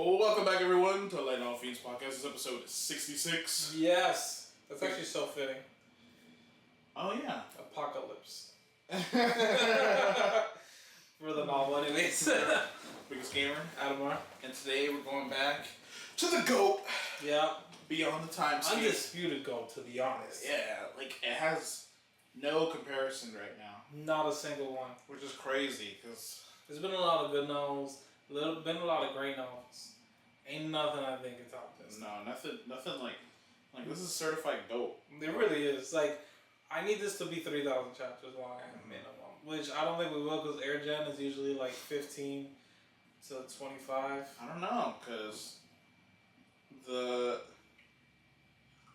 Welcome back, everyone, to Light All Fiends Podcast. This is episode 66. Yes, that's actually so fitting. Oh, yeah. Apocalypse. For the novel, anyways. Biggest gamer, Adamar. and today we're going back to the GOAT. Yeah. Beyond the Timescape. Undisputed GOAT, to be honest. Yeah, like, it has no comparison right now. Not a single one. Which is crazy, because... There's been a lot of good novels. Been a lot of great novels. Ain't nothing I think can top this. No, nothing like this is certified GOAT. It really is. Like, I need this to be 3,000 chapters long at minimum. Which I don't think we will, because Air Gen is usually like 15 to 25. I don't know, because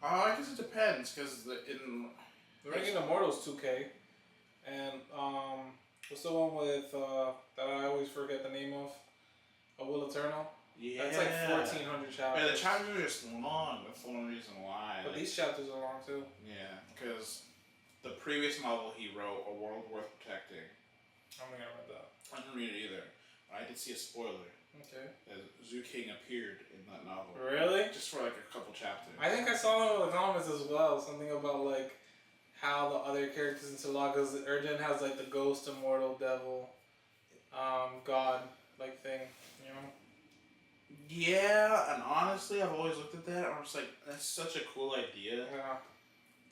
I guess it depends, because The Ring of Immortals 2K. And, what's the one with, that I always forget the name of? A Will Eternal? Yeah. That's like 1,400 chapters. Yeah, the chapters are just long. That's the only reason why. But these chapters are long too. Yeah, because the previous novel he wrote, A World Worth Protecting. I don't think I read that. I didn't read it either. But I did see a spoiler. Okay. That Zoo King appeared in that novel. Really? Just for like a couple chapters. I think I saw in the comments as well. Something about like how the other characters in Sulaw, because Urgent has like the ghost, immortal, devil, god like thing, you know? Yeah, and honestly, I've always looked at that and I'm just like, that's such a cool idea. Yeah.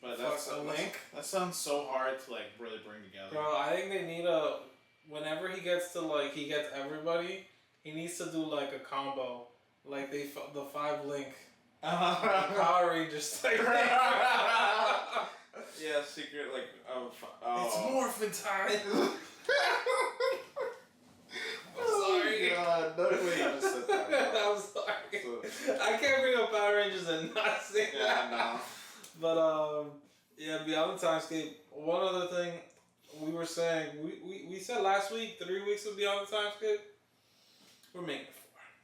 But that's a link. That sounds so hard to like really bring together. Bro, I think they need whenever he gets everybody, he needs to do like a combo. Like the 5 link. Power Rangers type thing. Yeah, secret like It's morphin' time. I'm sorry. God, no way you just said that. I'm sorry. I can't bring up Power Rangers and not say that. No. But yeah, Beyond the Timescape. One other thing we were saying, we said last week 3 weeks of Beyond the Timescape. We're making it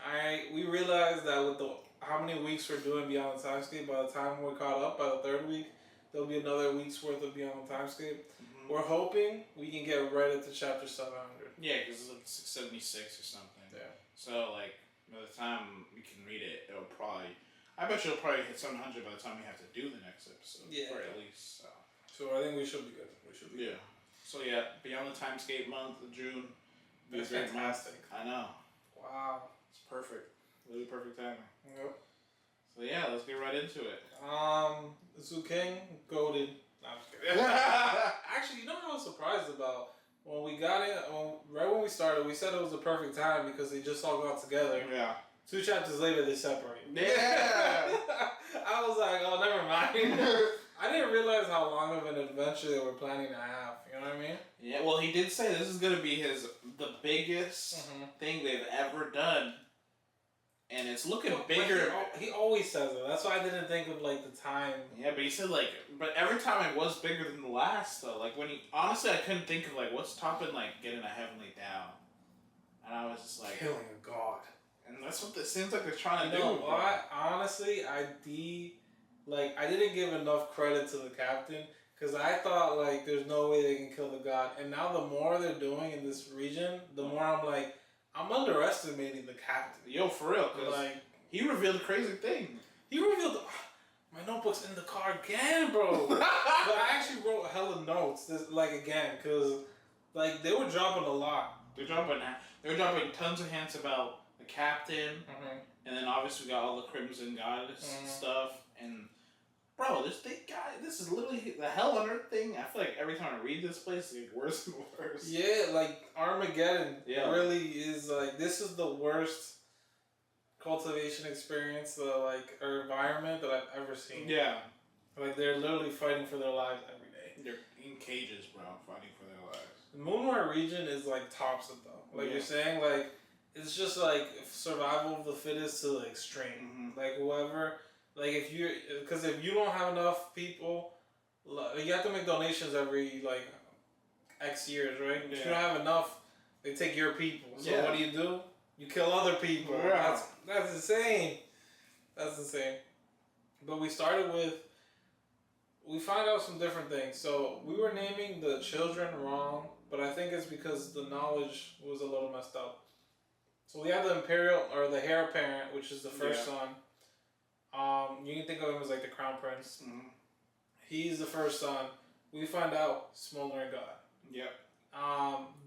4. Alright, we realized that with how many weeks we're doing Beyond the Timescape, by the time we're caught up, by the 3rd week, there'll be another week's worth of Beyond the Timescape. Mm-hmm. We're hoping we can get right into chapter 700. Yeah, because it's like 676 or something. Yeah. So, like, by the time we can read it, I bet you'll probably hit 700 by the time we have to do the next episode. Yeah. Or at least, so I think we should be good. Yeah. So, yeah, Beyond the Timescape month of June. That's fantastic. I know. Wow. It's perfect. Really perfect timing. Yep. So yeah, let's get right into it. Zoo King, goated. No, I'm just kidding. Actually, you know what I was surprised about? When we got in, right when we started, we said it was the perfect time because they just all got together. Yeah. 2 chapters later, they separated. Yeah. I was like, oh, never mind. I didn't realize how long of an adventure they were planning to have. You know what I mean? Yeah. Well, he did say this is going to be the biggest thing they've ever done. And it's looking bigger. He always says it. That's why I didn't think of like the time. Yeah, but he said but every time it was bigger than the last though. Like honestly, I couldn't think of like what's topping like getting a heavenly down. And I was just like killing a god. And that's what it seems like they're trying to do. You know what? Honestly, I didn't give enough credit to the captain because I thought like there's no way they can kill the god. And now the more they're doing in this region, the more I'm like. I'm underestimating the captain. Yo, for real, cause like he revealed a crazy thing. He revealed my notebook's in the car again, bro. But I actually wrote hella notes again, cause like they were dropping a lot. They're dropping tons of hints about the captain, and then obviously we got all the Crimson Goddess stuff. And bro, this is literally the Hell on Earth thing. I feel like every time I read this place, it gets worse and worse. Yeah, like Armageddon really is like, this is the worst cultivation experience, or environment that I've ever seen. Yeah. Like they're literally fighting for their lives every day. They're in cages, bro, fighting for their lives. The Moonwar region is like tops it though. Like you're saying, like it's just like survival of the fittest to the extreme. Like whoever. Like because if you don't have enough people, you have to make donations every X years, right? If you don't have enough, they take your people. So what do? You kill other people. Yeah. That's insane. That's insane. But we found out some different things. So we were naming the children wrong, but I think it's because the knowledge was a little messed up. So we have the Imperial, or the Heir Apparent, which is the first son. You can think of him as like the Crown Prince. Mm-hmm. He's the first son. We find out Smoldering God. Yep.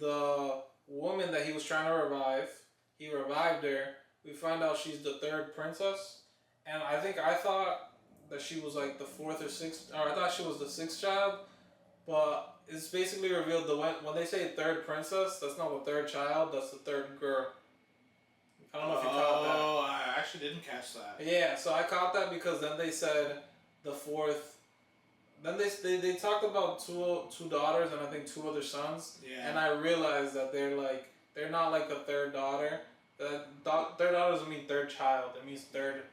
The woman that he was trying to revive, he revived her. We find out she's the third princess. And I thought that she was like the fourth or sixth, or I thought she was the sixth child. But it's basically revealed that when they say third princess, that's not the third child, that's the third girl. I don't know if you caught that. Oh, I actually didn't catch that. Yeah, so I caught that because then they said the fourth. Then they talked about two daughters and I think two other sons. Yeah. And I realized that they're not like a third daughter. Third daughter doesn't mean third child. It means third.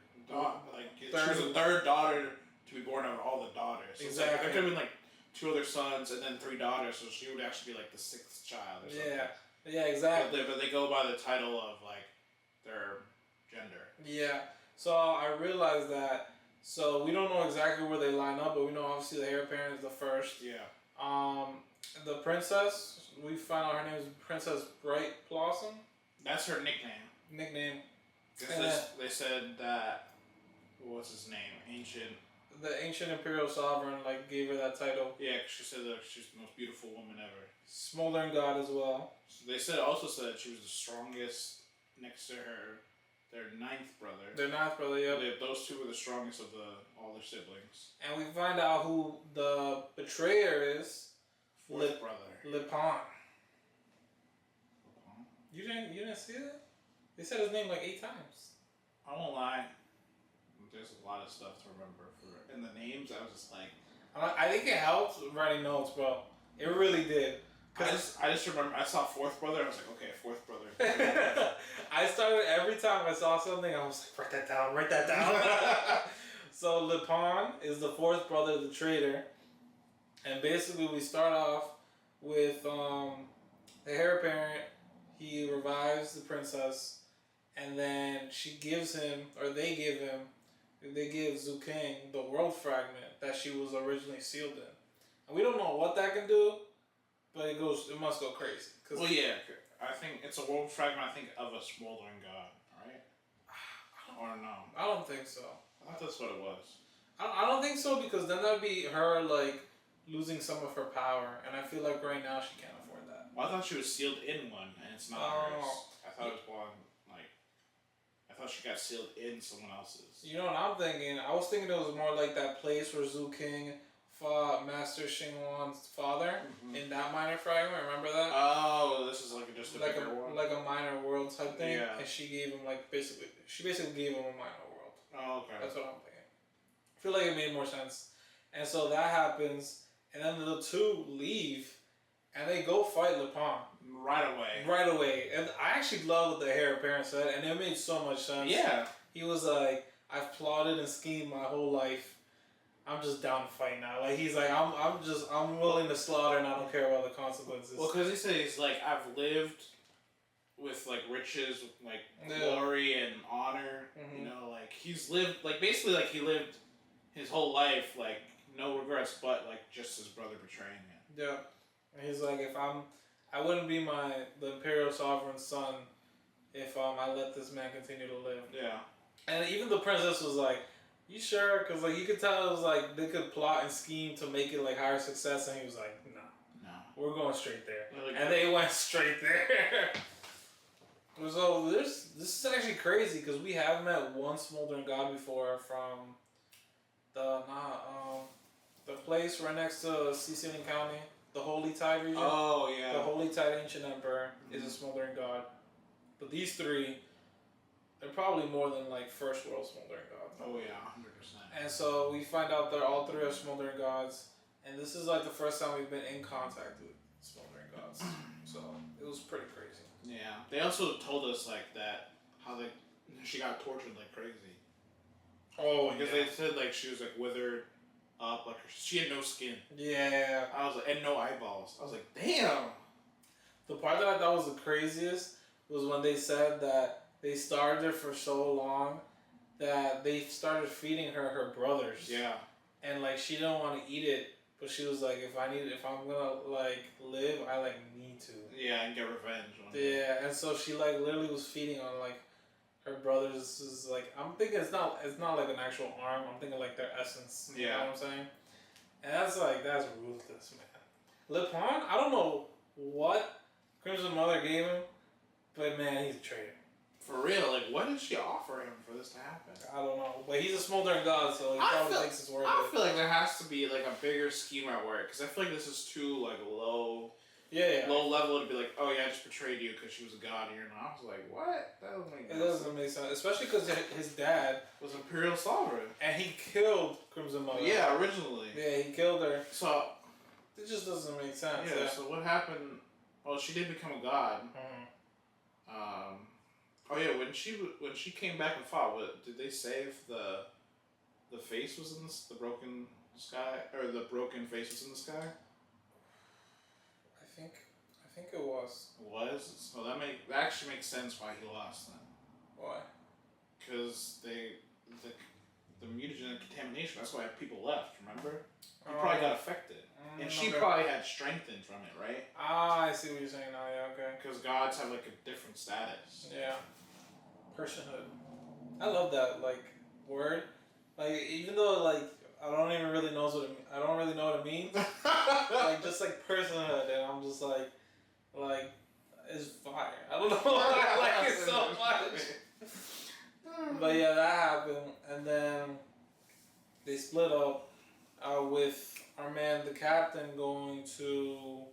She was the third daughter to be born out of all the daughters. So exactly. There could have been like two other sons and then three daughters, so she would actually be like the sixth child or something. Yeah, exactly. But they go by the title of like their gender. Yeah. So I realized that. So we don't know exactly where they line up, but we know obviously the Heir Apparent is the first. Yeah. The princess, we find out her name is Princess Bright Blossom. That's her nickname. They said that, what's his name? The ancient imperial sovereign gave her that title. Yeah, she said that she's the most beautiful woman ever. Smoldering God as well. So they also said she was the strongest next to their ninth brother. Yeah. Those two were the strongest of all their siblings. And we find out who the betrayer is. Fourth brother. Lipon. You didn't see that? They said his name 8 times. I won't lie. There's a lot of stuff to remember and the names. I was just like, I think it helped writing notes, bro. It really did. I just remember I saw fourth brother. I was like, okay, fourth brother. I started every time I saw something. I was like, write that down. So Lipon is the fourth brother, the traitor, and basically we start off with the Heir Apparent. He revives the princess, and then she gives him, or they give Zhu King the world fragment that she was originally sealed in. And we don't know what that can do, but it must go crazy. Well, yeah, I think it's a world fragment, of a smoldering god, right? Or no? I don't think so. I thought that's what it was. I don't think so, because then that'd be her, losing some of her power, and I feel like right now she can't afford that. Well, I thought she was sealed in one, and it's not hers. I thought it was one, I thought she got sealed in someone else's. You know what I'm thinking? I was thinking it was more like that place where Zhu King fought Master Xingwan's father in that minor fragment. Remember that? Oh, this is just a bigger one? Like a minor world type thing. Yeah. And she gave him she basically gave him a minor world. Oh, okay. That's what I'm thinking. I feel like it made more sense. And so that happens, and then the two leave, and they go fight Lipon. Right away. And I actually love what the Heir Apparent said, and it made so much sense. Yeah. He was like, I've plotted and schemed my whole life. I'm just down to fight now. He's like, I'm willing to slaughter and I don't care about the consequences. Well, because he said I've lived with riches, glory and honor. Mm-hmm. He's lived basically he lived his whole life no regrets, but just his brother betraying him. Yeah, and he's like, I wouldn't be the imperial sovereign's son if I let this man continue to live. Yeah. And even the princess was like, you sure? Because you could tell it was they could plot and scheme to make it higher success, and he was like, no, we're going straight there. And they went straight there. So this is actually crazy, because we have met one smoldering god before from the place right next to Sicilian County, the Holy Tide region. Oh yeah. The Holy Tide Ancient Emperor is a smoldering god, but these three, they're probably more than first world smoldering gods. Oh yeah, 100%. And so we find out that all three are smoldering gods, and this is the first time we've been in contact with smoldering gods. So it was pretty crazy. Yeah. They also told us that how she got tortured like crazy. Oh, because they said she was withered up, she had no skin. Yeah. I was and no eyeballs. I was like, damn. The part that I thought was the craziest was when they said that they starved her for so long that they started feeding her brothers. Yeah. And she didn't want to eat it But she was like, if I'm gonna like live, I like need to. Yeah, and get revenge. Yeah, and so she like literally was feeding on like her brothers. Is like I'm thinking it's not like an actual arm. I'm thinking like their essence. You know what I'm saying? And that's ruthless, man. LePon, I don't know what Crimson Mother gave him, but man, he's a traitor. For real, like what did she offer him for this to happen? I don't know, but he's a smoldering god, so he probably thinks it's worth it. I feel like there has to be like a bigger scheme at work because I feel like this is too like low. Yeah. Low level to be like, oh yeah, I just betrayed you because she was a god here, and I was like, what? That doesn't make sense. It doesn't make sense, especially because his dad was Imperial Sovereign, and he killed Crimson Mother. Yeah, originally. Yeah, he killed her. So it just doesn't make sense. Yeah. So what happened? Well, she did become a god. Oh yeah, when she came back and fought, what did they say if the face was in the broken sky, or the broken face was in the sky? I think it was. So that actually makes sense why he lost then. Why? Because the mutagen contamination. That's why people left. Remember? He probably got affected, and she probably had strengthened from it, right? Ah, I see what you're saying now. Yeah, okay. Because gods have like a different status. Yeah. Personhood. I love that like word. Like even though like I don't really know what it means. Like just like personhood, and I'm just like it's fire. I don't know. I like it so much. But yeah, that happened, and then they split up with our man, the captain, going to.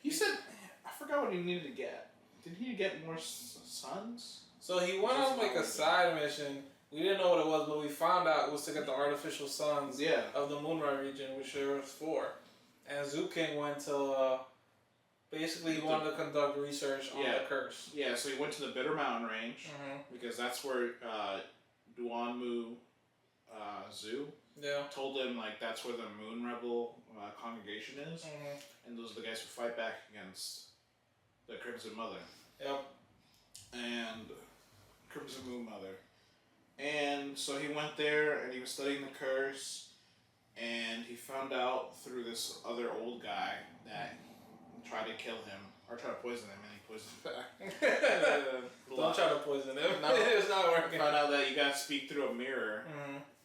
He said, I forgot what he needed to get. Did he get more sons? So he went on like a side mission. We didn't know what it was, but we found out it was to get the artificial suns of the Moonrise region, which there was 4. And Zoo King went to basically he wanted to conduct research on the curse. Yeah, so he went to the Bitter Mountain Range because that's where Duanmu Zoo told him like that's where the Moon Rebel congregation is, and those are the guys who fight back against the Crimson Mother. Yep. And Crimson Moon Mother. And so he went there and he was studying the curse, and he found out through this other old guy that tried to kill him or try to poison him, and he poisoned back. Don't try to poison him. No, it's not working. Found out that you gotta speak through a mirror,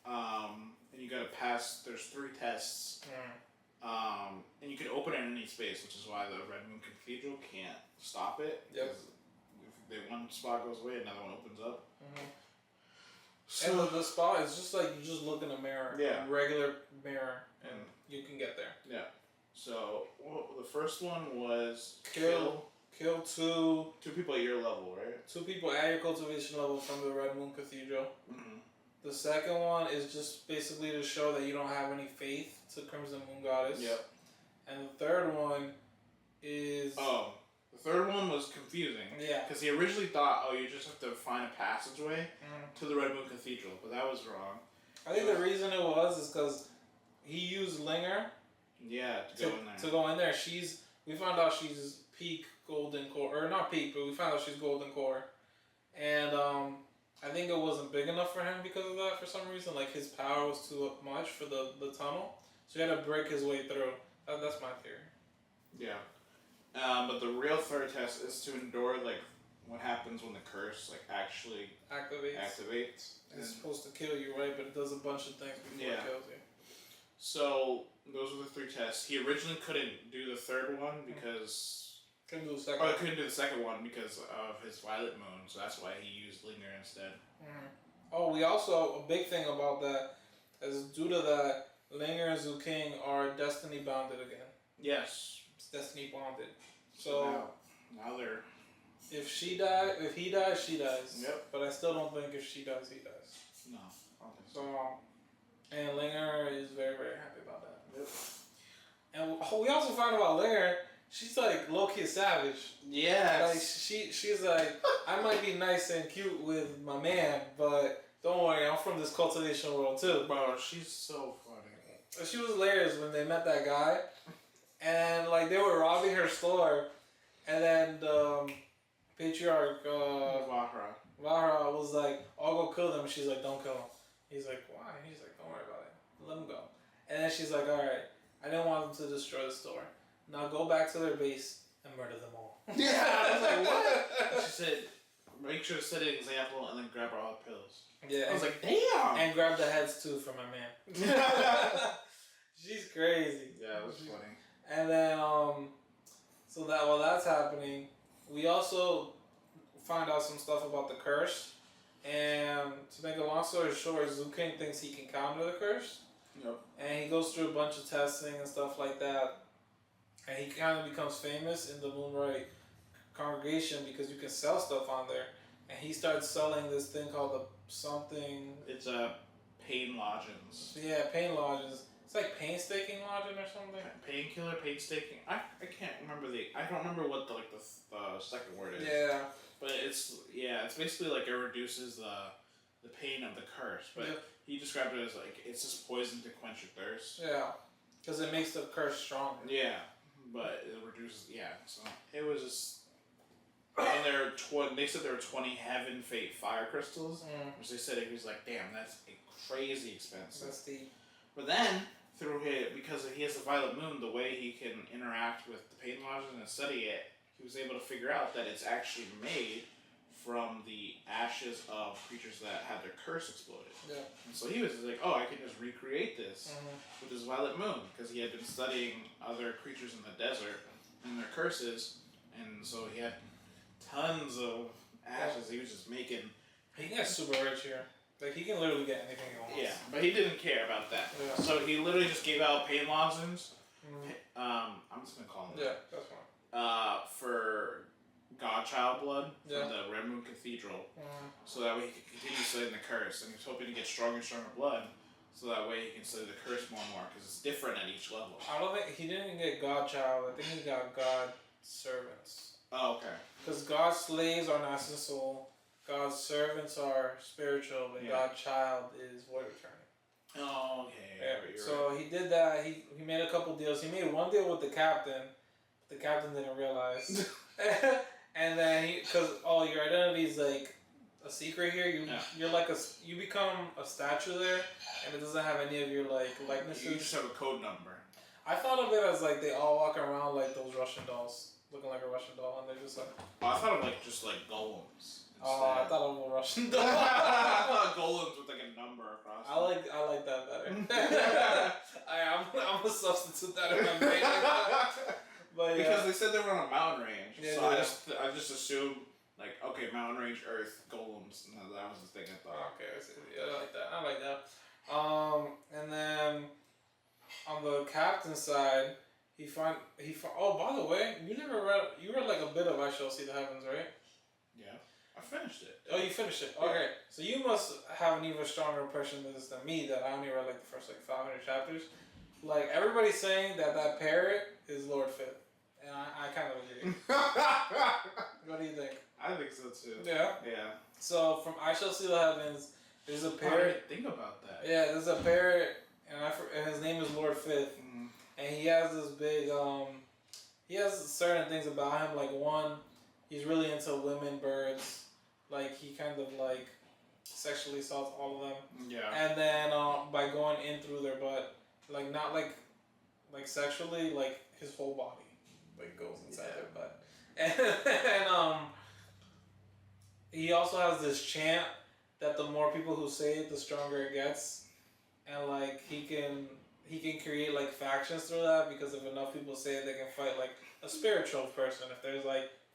and you gotta pass. There's 3 tests, and you can open it in any space, which is why the Red Moon Cathedral can't stop it. Yep. If one spot goes away, another one opens up. So and the spot is just like you just look in a mirror, a regular mirror, and you can get there. Yeah. So the first one was kill 2 people at your level, right? 2 people at your cultivation level from the Red Moon Cathedral. The second one is just basically to show that you don't have any faith to Crimson Moon Goddess. Yep. And the third one is the third one was confusing. Yeah. Because he originally thought, you just have to find a passageway to the Red Moon Cathedral, but that was wrong. I think the reason it was is because he used Linger. Yeah, to go in there. To go in there. We found out she's peak golden core, or not peak, but we found out she's golden core. And I think it wasn't big enough for him because of that for some reason. Like his power was too much for the tunnel. So he had to break his way through. That's my theory. Yeah. But the real third test is to endure like what happens when the curse like actually activates. It's supposed to kill you, right? But it does a bunch of things before it kills you. So those were the 3 tests. He originally couldn't do the third one because couldn't do the second. Or couldn't do the second one because of his Violet Moon. So that's why he used Linger instead. Oh, we also a big thing about that is due to that Linger and Zoo King are destiny bounded again. Yes. Destiny bonded. So now they're. If he dies, she dies. Yep. But I still don't think if she dies, he dies. No, I don't think so. And Linger is very, very happy about that. Yep. And we also found about Linger. She's like low key savage. Yeah. Like she's like, I might be nice and cute with my man, but don't worry, I'm from this cultivation world too. Bro, she's so funny. She was hilarious when they met that guy. And like they were robbing her store, and then the patriarch Vahra was like, "I'll go kill them." And she's like, "Don't kill him." He's like, "Why?" He's like, "Don't worry about it. Let him go." And then she's like, all right, I didn't want them to destroy the store. Now go back to their base and murder them all. Yeah, I was like, what? And she said, make sure to set an example and then grab all the pills. Yeah. I was like, damn. And grab the heads too for my man. She's crazy. Yeah, it was funny. And then, so that while that's happening, we also find out some stuff about the curse. And to make a long story short, Zukin thinks he can counter the curse. Yep. And he goes through a bunch of testing and stuff like that. And he kind of becomes famous in the Moonlight congregation because you can sell stuff on there. And he starts selling this thing called the something. It's a pain lodgings. Yeah, pain lodgings. It's like painstaking lodging or something. Painkiller, painstaking. I can't remember I don't remember what the second word is. Yeah. But it's basically like it reduces the pain of the curse. But he described it as like it's just poison to quench your thirst. Yeah, because it makes the curse stronger. Yeah, but it reduces. Yeah, so it was just. And they said there were 20 heaven fate fire crystals, which they said it was like, damn, that's crazy expensive. That's deep. But then because he has the violet moon, the way he can interact with the pain lodges and study it, he was able to figure out that it's actually made from the ashes of creatures that had their curse exploded. Yeah. And so he was like, oh, I can just recreate this with his violet moon, because he had been studying other creatures in the desert and their curses, and so he had tons of ashes. He was just making. He gets super rich here. Like he can literally get anything he wants. Yeah, but he didn't care about that. Yeah. So he literally just gave out pain lozenges. I'm just gonna call him. Yeah, that's fine. For Godchild blood Yeah. from the Red Moon Cathedral, so that way he could continue studying the curse, and he's hoping to get stronger and stronger blood, so that way he can study the curse more and more, because it's different at each level. I don't think he didn't get Godchild. I think he got God servants. Oh, okay. Because God's slaves are Nasa soul, God's servants are spiritual, but God's child is void returning. Oh, okay. Yeah. So he did that. He made a couple deals. He made one deal with the captain. The captain didn't realize. And then because your identity is like a secret here. You're like you become a statue there, and it doesn't have any of your like likenesses. You just have a code number. I thought of it as like they all walk around like those Russian dolls, looking like a Russian doll, and they're just like. Oh, I thought of just like golems. Oh, I thought of a Russian doll. I thought golems with like a number across. I like that better. I'm a substitute that in my brain. But because they said they were on a mountain range, yeah, so I just assumed like mountain range Earth golems. No, that was the thing I thought. Okay, I like that. And then on the captain's side, he find. Oh, by the way, you read like a bit of I Shall See the Heavens, right? Yeah, I finished it. Oh, you finished it. Okay, so you must have an even stronger impression of this than me. That I only read like the first 500 chapters. Like everybody's saying that parrot is Lord Fifth. And I kind of agree. What do you think? I think so too. Yeah? Yeah. So, from I Shall See the Heavens, there's a parrot. Think about that. Yeah, there's a parrot, and his name is Lord Fifth. And he has this big, he has certain things about him. Like, one, he's really into women, birds. Like, he kind of, sexually assaults all of them. Yeah. And then, by going in through their butt, not sexually, his whole body. Goes inside their butt. And he also has this chant that the more people who say it, the stronger it gets. And he can create factions through that, because if enough people say it, they can fight a spiritual person if there's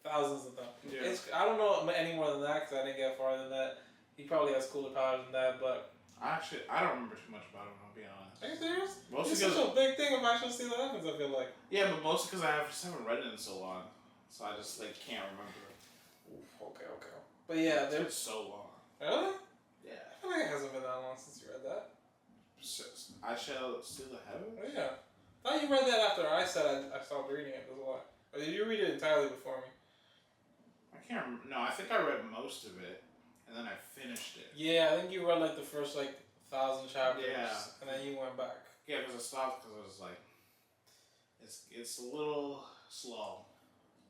thousands of them. Yeah. I don't know any more than that, because I didn't get farther than that. He probably has cooler powers than that, but actually, I don't remember too much about him, I'll be honest. Are you serious? Mostly it's such a big thing of I Shall See the Heavens, I feel like. Yeah, but mostly because I just haven't read it in so long. So I just can't remember. Oof, okay. But yeah, it's been so long. Really? Yeah. I feel like it hasn't been that long since you read that. I Shall See the Heavens? Oh, yeah. I thought you read that after I said I stopped reading it. That's why. Or did you read it entirely before me? I can't remember. No, I think I read most of it, and then I finished it. Yeah, I think you read the first 1,000 chapters. Yeah. And then you went back. Yeah, because I stopped because it was it's a little slow.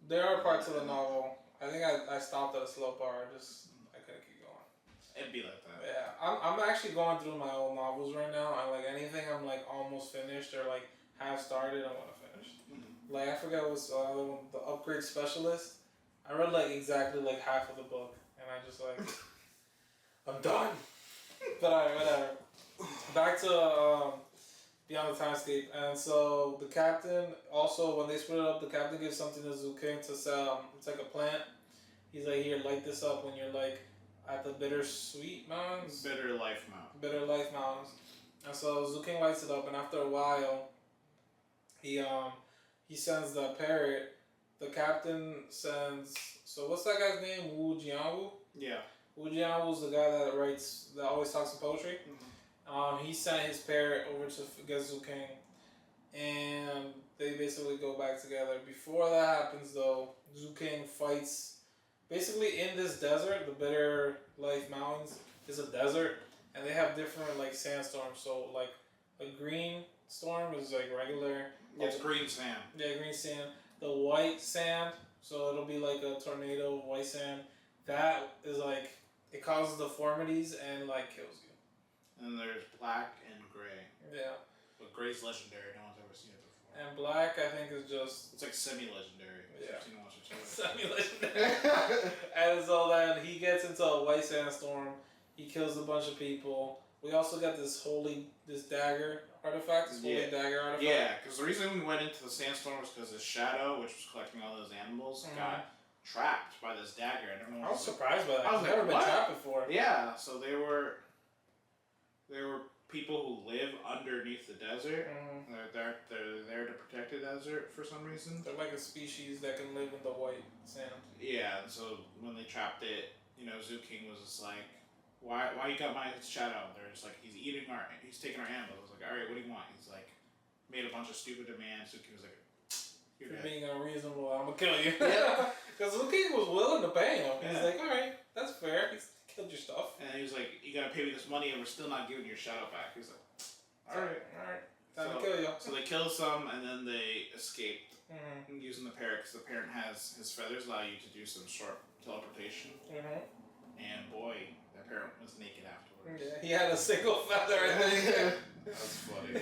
There are parts of the novel. I think I stopped at a slow part. I couldn't keep going. It'd be like that. Yeah, I'm actually going through my old novels right now, and like anything I'm like almost finished or like have started, I'm gonna finish. Mm-hmm. Like I forgot what's the other one, the Upgrade Specialist. I read like exactly like half of the book, and I just like I'm done. But alright, whatever. Back to Beyond the Timescape, and so the captain also, when they split it up, the captain gives something to Zuking to sell. It's like a plant. He's like, here, light this up when you're like at the Bittersweet Mountains. Bitter Life Mountain. Bitter Life Mountains. And so Zuking lights it up, and after a while, he sends the parrot. The captain sends. So what's that guy's name? Wu Jianwu. Yeah. Wu Jianwu's the guy that always talks in poetry. Mm-hmm. He sent his parrot over to get Zuking, and they basically go back together. Before that happens, though, Zuking fights. Basically, in this desert, the Bitter Life Mountains is a desert, and they have different like sandstorms. So like a green storm is like regular. Yeah, it's green sand. Yeah, green sand. The white sand, so it'll be like a tornado of white sand. That is like it causes deformities and like kills you. And there's black and gray. Yeah. But gray's legendary. No one's ever seen it before. And black, I think, is just... It's like semi-legendary. Yeah. Semi-legendary. And so then he gets into a white sandstorm. He kills a bunch of people. We also got this dagger artifact. This holy dagger artifact. Yeah, because the reason we went into the sandstorm was because his shadow, which was collecting all those animals, got trapped by this dagger. And everyone was surprised by that. I've never been trapped before. Yeah, so they were people who live underneath the desert. They're there to protect the desert for some reason. They're like a species that can live in the white sand. Yeah, and so when they trapped it, Zuking was just like, why you got my shadow? They're just like, he's taking our animals. I was like, all right, what do you want? He's like, made a bunch of stupid demands. Zuking was like, you're being unreasonable, I'm gonna kill you. Yeah. Because Zuking was willing to pay him. He's like, all right, that's fair. He's killed your stuff. And he was like, you gotta pay me this money and we're still not giving your shadow back. He's like, alright. Time to kill you. So they killed some and then they escaped using the parrot, because the parrot has his feathers allow you to do some short teleportation. And boy, that parrot was naked afterwards. Yeah, he had a single feather, I think. That's funny.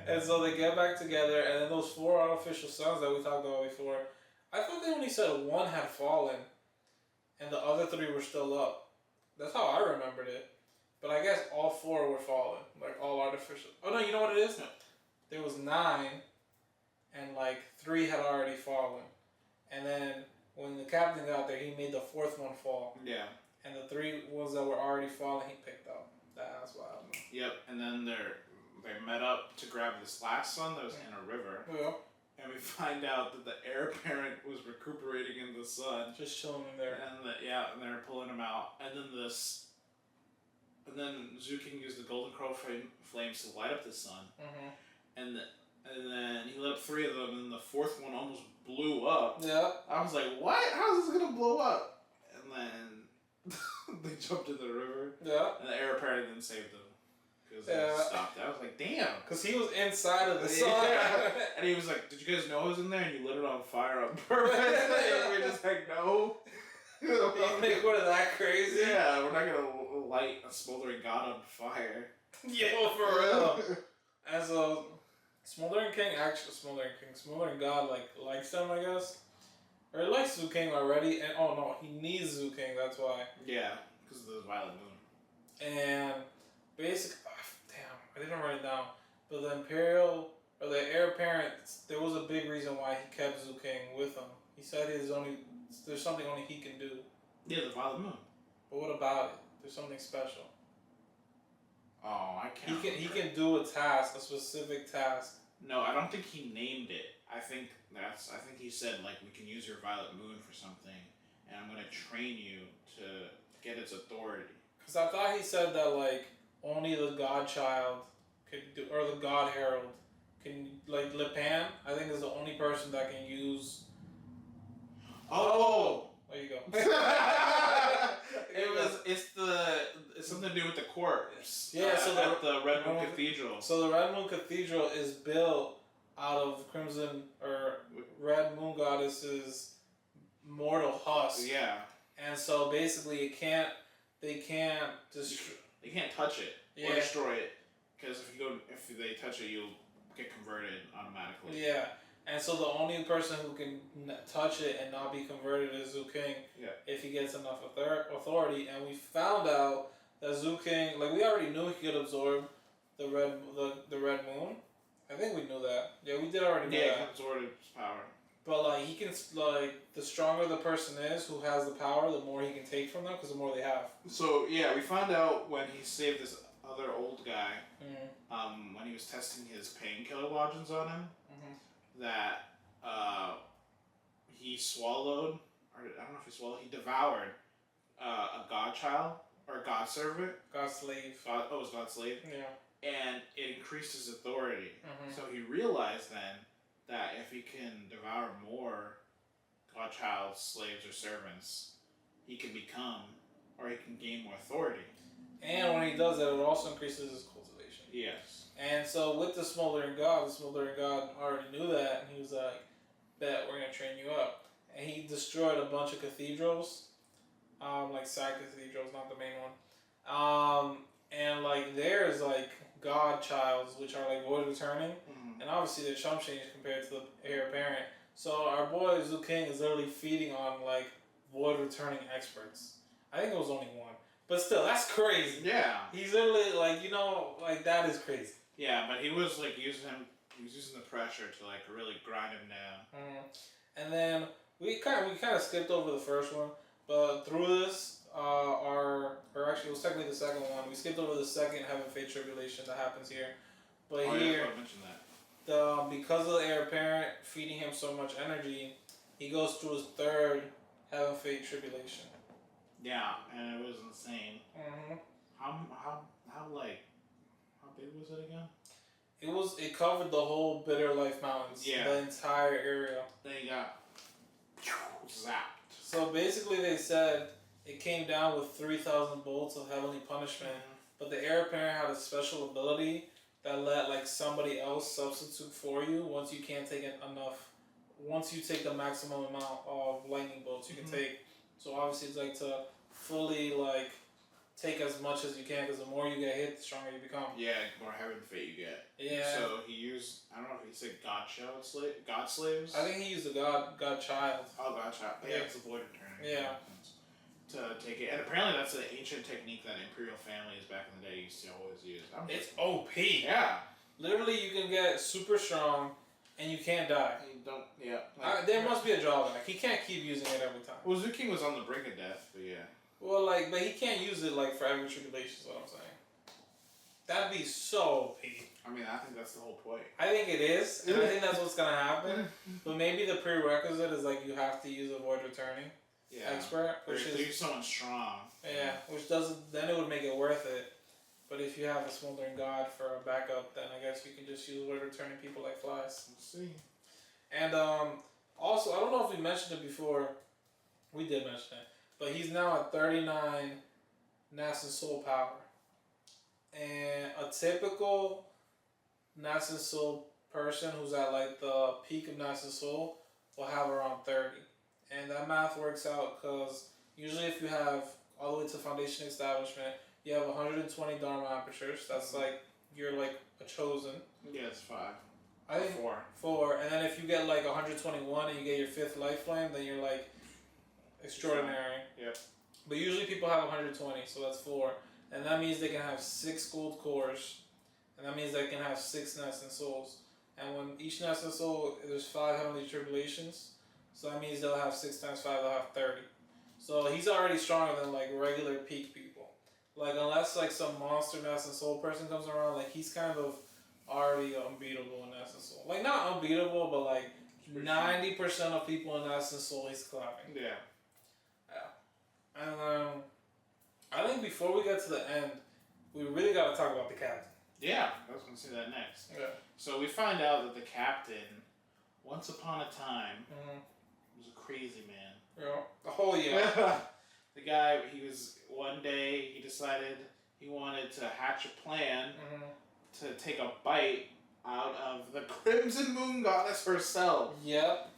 And so they get back together, and then those 4 artificial suns that we talked about before, I thought they only said 1 had fallen and the other 3 were still up. That's how I remembered it. But I guess all 4 were fallen. Like, all artificial. Oh, no, you know what it is? No. There was 9, and, like, 3 had already fallen. And then, when the captain got there, he made the 4th one fall. Yeah. And the 3 ones that were already fallen, he picked up. That's what happened. Yep, and then they met up to grab this last sun that was in a river. Yeah. And we find out that the heir apparent was recuperating in the sun. Just chilling in there. And and they're pulling him out. And then Zuking used the golden crow flames to light up the sun. And then he lit up 3 of them, and the 4th one almost blew up. Yeah. I was like, what? How is this gonna blow up? And then they jumped in the river. Yeah. And the heir apparent didn't save them. Because they stopped. I was like, damn. Because he was inside of the sun. Yeah. And he was like, did you guys know I was in there? And you lit it on fire on purpose. And we were just like, no. You think we're that crazy? Yeah, we're not going to light a smoldering god on fire. Yeah, for real. And so, Smoldering God, likes them, I guess. Or he likes Zuking already, and oh no, he needs Zuking, that's why. Yeah, because of the Violet Moon. And basically, I didn't write it down, but the heir apparent, there was a big reason why he kept Zuking with him. He said there's something only he can do. Yeah, the Violet Moon. But what about it? There's something special. Oh, I can't. He can do a specific task. No, I don't think he named it. I think he said, like, we can use your Violet Moon for something, and I'm gonna train you to get its authority. Because I thought he said that, like, only the Godchild could do, or the God Herald can, like, Lipan, I think is the only person that can use. Oh! There you go. It's something to do with the corpse. Yeah, so the Red Moon Cathedral. So the Red Moon Cathedral is built out of Red Moon Goddess's mortal husk. Yeah. And so basically it can't they can't They can't touch it or destroy it, because if they touch it, you'll get converted automatically. Yeah, and so the only person who can touch it and not be converted is Zhu King. Yeah. If he gets enough authority, and we found out that Zhu King, like we already knew he could absorb the red moon. I think we knew that. Yeah, we did already know that. Yeah, absorb its power. But like he can, like the stronger the person is who has the power, the more he can take from them because the more they have. So yeah, we found out when he saved this other old guy, when he was testing his painkiller lodgings on him, that he swallowed, or I don't know if he swallowed, he devoured a godchild or a god servant. God slave. It was God's slave. Yeah. And it increased his authority. So he realized then that if he can devour more godchilds, slaves, or servants, he can become, or he can gain more authority. And when he does that, it also increases his cultivation. Yes. And so with the smoldering god already knew that, and he was like, bet, we're going to train you up. And he destroyed a bunch of cathedrals, like side cathedrals, not the main one. And like there's like godchilds, which are like void returning, and obviously they're chump change compared to the heir apparent. So our boy Zhu King is literally feeding on like void returning experts. I think it was only one, but still, that's crazy. Yeah. He's literally like, like that is crazy. Yeah, but he was like using the pressure to like really grind him down. And then we kind of skipped over the first one, but through this, actually it was technically the second one. We skipped over the second heaven, fate, tribulation that happens here, but here, I mentioned that. Because of the heir apparent feeding him so much energy, he goes through his third heaven, fate, tribulation. Yeah, and it was insane. How big was it again? It covered the whole Bitter Life Mountains, the entire area. Then he got zapped. So basically, they said it came down with 3,000 bolts of heavenly punishment, but the heir apparent had a special ability that let like somebody else substitute for you once you can't take enough. Once you take the maximum amount of lightning bolts you can take. So obviously, it's like to fully like take as much as you can, because the more you get hit, the stronger you become. Yeah, the more heaven fate you get. Yeah. So he used, I don't know if he said god slaves? I think he used the god child. Oh, god child. Yeah, it's a void returning. Yeah. To take it. And apparently that's an ancient technique that imperial families back in the day used to always use. It's OP. Yeah. Literally, you can get super strong and you can't die. You don't, yeah. There must be a drawback. He can't keep using it every time. Well, Zhu King was on the brink of death, but yeah. Well, but he can't use it for every tribulation, is what I'm saying. That'd be so OP. I mean, I think that's the whole point. I think it is, and I think that's what's gonna happen. But maybe the prerequisite is you have to use a void returning expert, which is someone strong. Yeah, which doesn't. Then it would make it worth it. But if you have a smoldering god for a backup, then I guess you can just use void returning people like flies. Let's see. And also, I don't know if we mentioned it before. We did mention it. But he's now at 39 Nascent Soul power. And a typical Nascent Soul person who's at the peak of Nascent Soul will have around 30. And that math works out because usually if you have all the way to Foundation Establishment, you have 120 Dharma apertures. That's you're a chosen. Yeah, it's 5. I think 4. And then if you get 121 and you get your 5th life flame, then you're extraordinary. Yep. But usually people have 120, so that's 4. And that means they can have 6 gold cores. And that means they can have 6 Nascent Souls. And when each Nascent Soul, there's 5 heavenly tribulations. So that means they'll have 6 times 5, they'll have 30. So he's already stronger than regular peak people. Unless some monster Nascent Soul person comes around, he's kind of already unbeatable in Nascent Soul. Not unbeatable, but 90% of people in Nascent Soul he's clapping. Yeah. And I think before we get to the end, we really got to talk about the captain. Yeah, I was going to say that next. Yeah. So we find out that the captain, once upon a time, was a crazy man. Yeah. Oh, yeah. The guy, one day, he decided he wanted to hatch a plan to take a bite out of the Crimson Moon Goddess herself. Yep.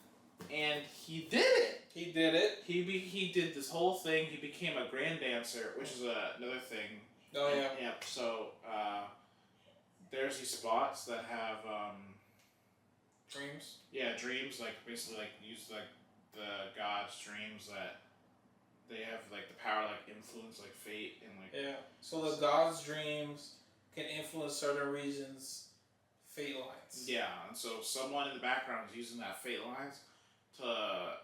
And he did it! He did it. He did this whole thing. He became a grand dancer, which is another thing. Oh yeah. Yep. So there's these spots that have dreams. Yeah, dreams, like basically like use like the gods' dreams that they have like the power like influence like fate and like So the gods' dreams can influence certain regions' fate lines. Yeah, and so someone in the background is using that fate lines to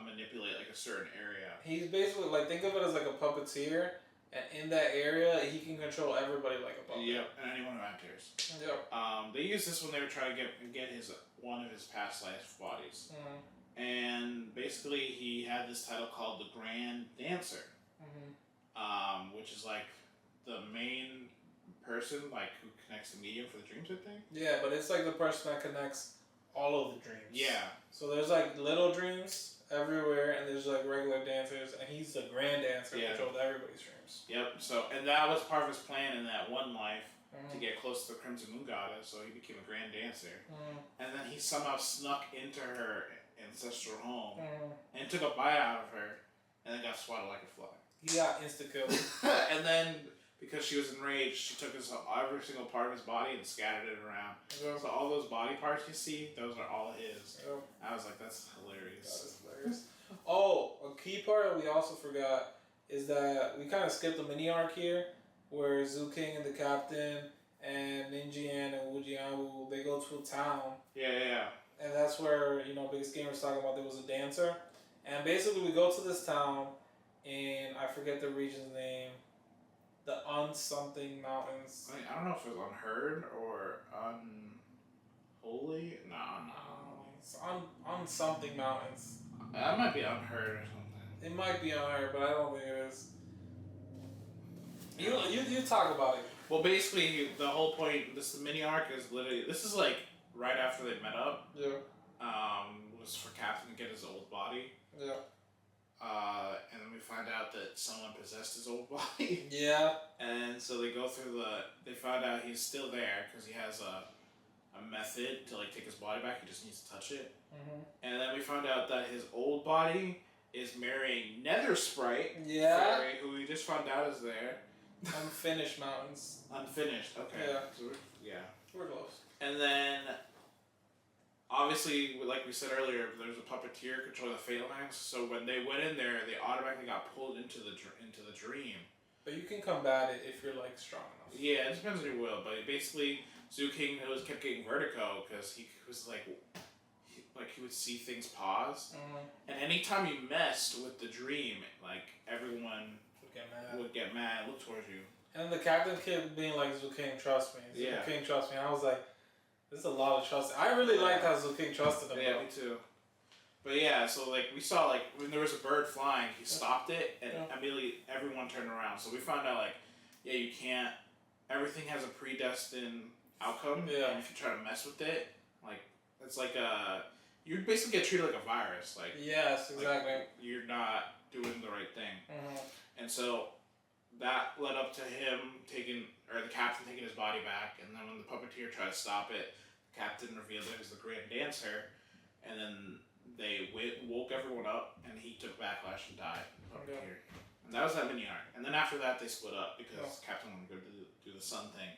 manipulate like a certain area. He's basically like, think of it as like a puppeteer, and in that area he can control everybody like a puppet. Yep, and anyone who enters. Yep. They used this when they were trying to get his one of his past life bodies. Mm-hmm. And basically, he had this title called the Grand Dancer, which is like the main person, like who connects the medium for the dreams, I think. Yeah, but it's like the person that connects all of the dreams. Yeah. So there's like little dreams everywhere, and there's like regular dancers, and he's the Grand Dancer, who controls everybody's dreams. Yep. So, and that was part of his plan in that one life. To get close to the Crimson Moon Goddess, so he became a Grand Dancer. And then he somehow snuck into her ancestral home and took a bite out of her, and then got swatted like a fly. He got insta-killed. And then, because she was enraged, she took every single part of his body and scattered it around. So all those body parts you see, those are all his. I was like, that's hilarious. That is hilarious. Oh, a key part that we also forgot is that we kind of skipped a mini arc here, where Zoo King and the Captain and Ninjian and Wujianwu, they go to a town. Yeah. And that's where, Biggest Gamer's talking about there was a dancer. And basically we go to this town in, I forget the region's name, the Unsomething Mountains. I don't know if it was Unheard or Unholy. No. It's Unsomething Mountains. That might be Unheard or something. It might be Unheard, but I don't think it is. You talk about it. Well, basically, the whole point, the mini arc is literally, this is like right after they met up. Yeah. Was for Captain to get his old body. Yeah. And then we find out that someone possessed his old body. Yeah. And so they go through they find out he's still there because he has a method to like take his body back. He just needs to touch it. And then we found out that his old body is marrying Nether Sprite. Yeah. Fairy, who we just found out is there. Unfinished Mountains. Unfinished. Okay. Yeah. So we're close. And then, obviously, like we said earlier, there's a puppeteer controlling the fate lines. So when they went in there, they automatically got pulled into the dream. But you can combat it if you're like strong enough. Yeah, it depends on your will. But basically, Zoo King kept getting vertigo because he was like he would see things pause. And anytime you messed with the dream, like everyone would get mad, look towards you. And the captain kept being like, Zoo King, trust me. Zoo King, trust me. And I was like, there's a lot of trust. I really liked how Zoo King trusted him. Yeah, me too. But yeah, so like we saw like when there was a bird flying, he stopped it and immediately everyone turned around. So we found out like, you can't, everything has a predestined outcome. Yeah. And if you try to mess with it, like, it's like you basically get treated like a virus. Like, yes, exactly. Like, you're not doing the right thing. And so that led up to the captain taking his body back, and then when the puppeteer tried to stop it, the captain revealed it as the Grand Dancer, and then they woke everyone up, and he took backlash and died. And that was that mini arc. And then after that, they split up because Captain wanted to go do the sun thing.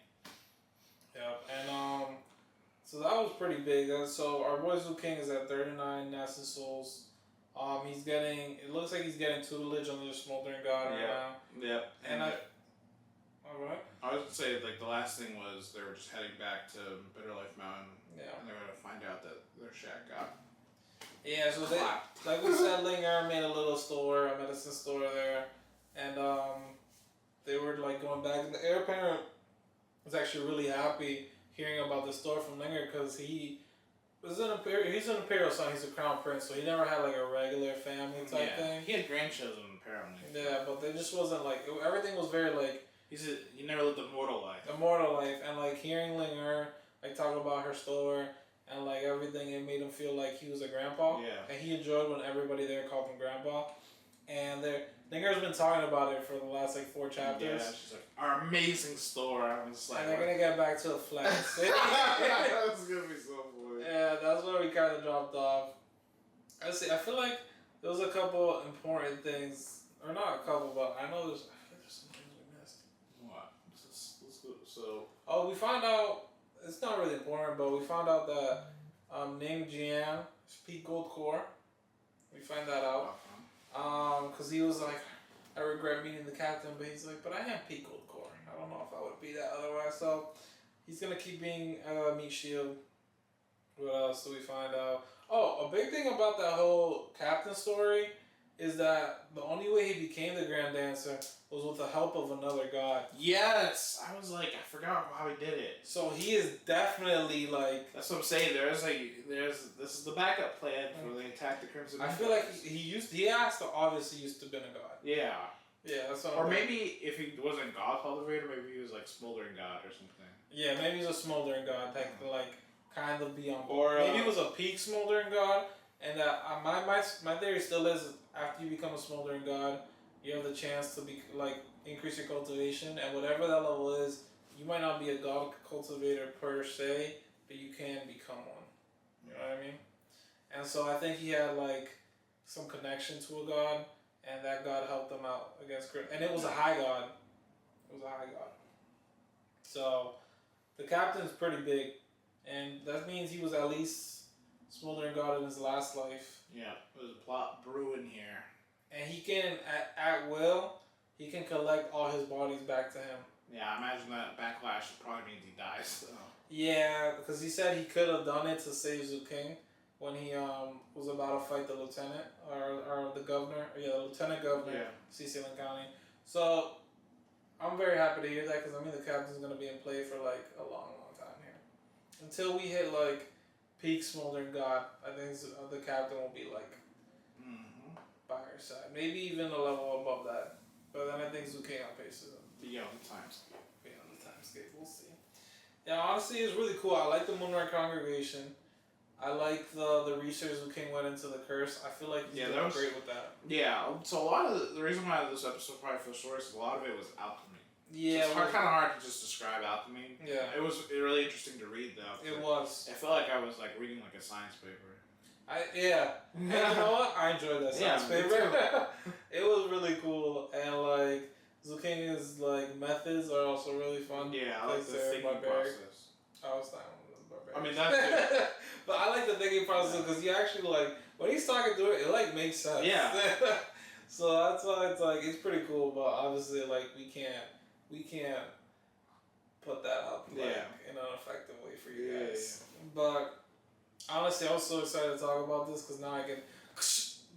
Yeah, and so that was pretty big. So our boy Zoo King is at 39 Nasty Souls. It looks like he's getting tutelage under the Smoldering God right now. Yep. And alright. I was going to say, like, the last thing was they were just heading back to Bitter Life Mountain. Yeah. And they were going to find out that their shack got so they, like we said, Linger made a little store, a medicine store there. And they were, like, going back. And the heir apparent was actually really happy hearing about the store from Linger because he's an imperial son. He's a crown prince, so he never had like a regular family type thing. He had grandchildren apparently. Yeah, but they just wasn't like everything was very like he never lived a mortal life. And like hearing Linger like talk about her store and like everything, it made him feel like he was a grandpa. Yeah. And he enjoyed when everybody there called him grandpa. And Linger's been talking about it for the last like 4 chapters. Yeah, she's like, our amazing store. I'm just like, and they're gonna get back to the flat city. That's gonna be so funny. Yeah, that's where we kind of dropped off. I feel like there was a couple important things, or not a couple, but I know there's some things we missed. What? Let's go. So. Oh, we found out. It's not really important, but we found out that Ning Jian is Pete Goldcore. We find that out. Because he was like, I regret meeting the captain, but he's like, but I am Pete Goldcore. I don't know if I would be that otherwise. So he's gonna keep being Meat Shield. What else do we find out? Oh, a big thing about that whole captain story is that the only way he became the Grand Dancer was with the help of another god. Yes, I was like, I forgot how he did it. So he is definitely like. That's what I'm saying. This is the backup plan for when they attack the Crimson. I feel like he has to obviously used to been a god. Yeah. Yeah, that's what. Or maybe if he wasn't God Cultivator, maybe he was like Smoldering God or something. Yeah, maybe he's a Smoldering God that could like kind of be on. Or maybe it was a peak Smoldering God, and my theory still is after you become a Smoldering God, you have the chance to be like increase your cultivation, and whatever that level is, you might not be a God Cultivator per se, but you can become one. You know what I mean? And so I think he had like some connection to a god, and that god helped him out against Chris. And it was a high god. It was a high god. So the captain's pretty big, and that means he was at least Smoldering God in his last life. Yeah, there's a plot brewing here. And he can, at will, he can collect all his bodies back to him. Yeah, I imagine that backlash probably means he dies. So. Yeah, because he said he could have done it to save Zhu King when he was about to fight the lieutenant or the governor. Yeah, the lieutenant governor of Cecilin County. So I'm very happy to hear that because I mean the captain's going to be in play for like a long, long time here. Until we hit like peak Smoldering God, I think the captain will be like by her side. Maybe even a level above that. But then I think Zhu King outpaces him. Beyond the Timescape. Beyond the Timescape, we'll see. Yeah, honestly, it's really cool. I like the Moonrise Congregation. I like the research Zhu King went into the curse. I feel like he's doing great with that. Yeah, so a lot of the reason why this episode probably feels short is a lot of it was alchemy. Yeah, so it's kind of hard to just describe alchemy. Yeah, it was really interesting to read though. It was. I felt like I was like reading like a science paper. And you know what? I enjoyed that science paper. It was really cool, and like Zhu King's like methods are also really fun. Yeah, I like the thinking process. I was talking about barbaric. I mean that's but I like the thinking process because you actually like when he's talking through it, it like makes sense. Yeah. So that's why it's like it's pretty cool, but obviously like we can't put that up like in an effective way for you guys. Yeah. But honestly, I was so excited to talk about this because now I can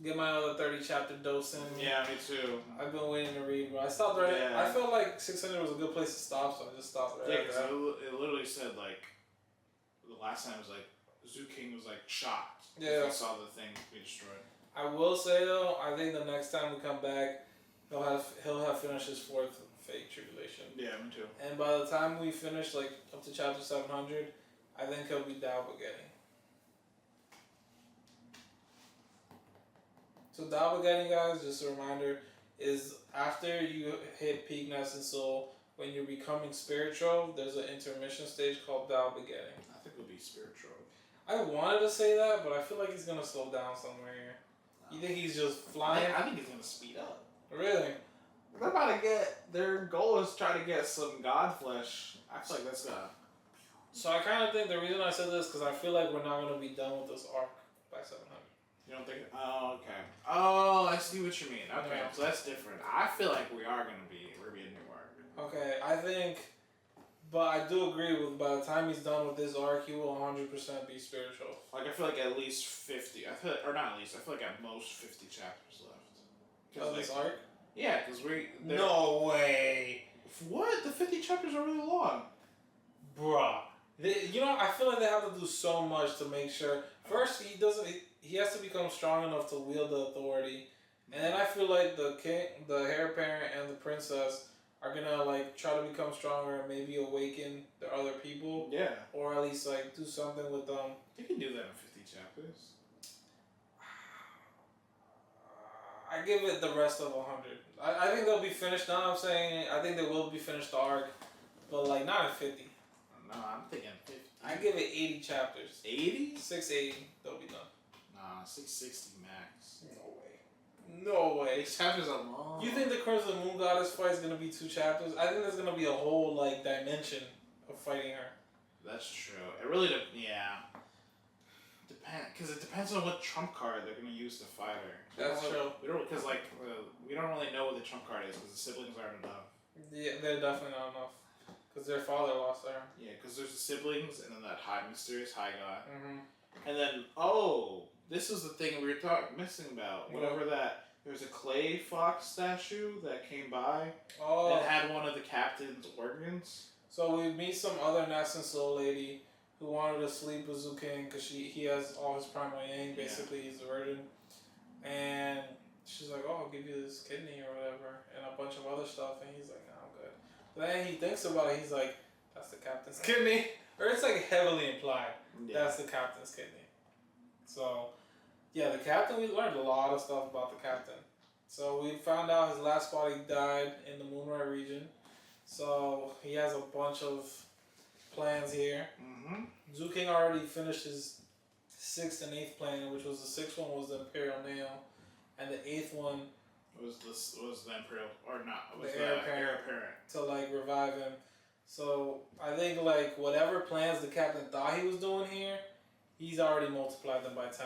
get my other 30 chapter dose in. Yeah, me too. I've been waiting to read, but I stopped right. Yeah. I felt like 600 was a good place to stop, so I just stopped right. Yeah, because it literally said like the last time it was like Zhu King was like shocked. Yeah, he saw the thing be destroyed. I will say though, I think the next time we come back, he'll have finished his 4th Fake Tribulation. Yeah, me too. And by the time we finish like up to chapter 700, I think he'll be Dalbegetting. So Dalbegetting, guys, just a reminder, is after you hit peak Nest and Soul, when you're becoming spiritual, there's an intermission stage called Dalbegetting. I think it'll be spiritual. I wanted to say that, but I feel like he's gonna slow down somewhere here. No. You think he's just flying? I think he's gonna speed up. Really? They're about to get, their goal is try to get some god flesh. I feel like that's gonna. So I kind of think the reason I said this because I feel like we're not gonna be done with this arc by 700. You don't think? Oh, okay. Oh, I see what you mean. Okay, so that's different. I feel like we're gonna be a new arc. Okay, I think, but I do agree with by the time he's done with this arc, he will 100% be spiritual. Like I feel like at least 50. I feel like at most 50 chapters left. Of this arc? Yeah, because no way. What? The 50 chapters are really long. Bruh. I feel like they have to do so much to make sure. First, he has to become strong enough to wield the authority. And then I feel like the king, the heir apparent, and the princess are gonna like try to become stronger and maybe awaken the other people. Yeah. Or at least like do something with them. You can do that in 50 chapters. I give it the rest of 100. I think they'll be finished. Now I'm saying I think they will be finished the arc, but like not in 50. No, I'm thinking 50. I give it 80 chapters. 80? 680. They'll be done. Nah, 660 max. No way. No way. These chapters are long. You think the Crimson Moon Goddess fight is gonna be 2 chapters? I think there's gonna be a whole like dimension of fighting her. That's true. It really, yeah. Because it depends on what trump card they're gonna use to fight her. That's true. We don't because we don't really know what the trump card is because the siblings aren't enough. Yeah, they're definitely not enough. Because their father lost her. Yeah, because there's the siblings and then that mysterious high god. Mm-hmm. And then this is the thing we were missing about. Whatever that. There's a clay fox statue that came by. Oh. And had one of the captain's organs. So we meet some other Nascent Soul lady who wanted to sleep with Zukin because he has all his primal yang. Basically, he's a virgin. And she's like, oh, I'll give you this kidney or whatever. And a bunch of other stuff. And he's like, no, I'm good. But then he thinks about it. He's like, that's the captain's kidney. Or it's like heavily implied. Yeah. That's the captain's kidney. So, yeah, the captain, we learned a lot of stuff about the captain. So we found out his last body died in the Moonrise region. So he has a bunch of plans here. Mm-hmm. Zuking already finished his 6th and 8th plan, which was the 6th one was the Imperial Nail, and the 8th one was the Imperial or not? It was the Heir Apparent to like revive him. So I think like whatever plans the captain thought he was doing here, he's already multiplied them by 10.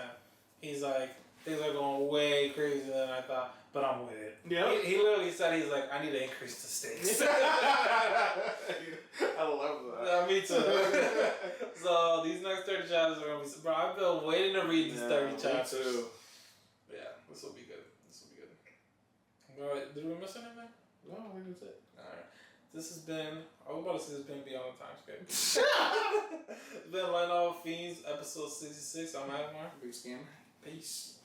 He's like, things are going way crazier than I thought, but I'm with it. Yeah. He literally said, he's like, I need to increase the stakes. I love that. Me too. So these next 30 chapters are gonna be. Bro, I've been waiting to read these 30 chapters. Me too. Yeah, this will be good. Alright, did we miss anything? No, I think that's it. Alright. This has been. I was about to say this has been Beyond the Timescape. It's been Line All Fiends, episode 66. I'm Admar. Big Scammer. Peace.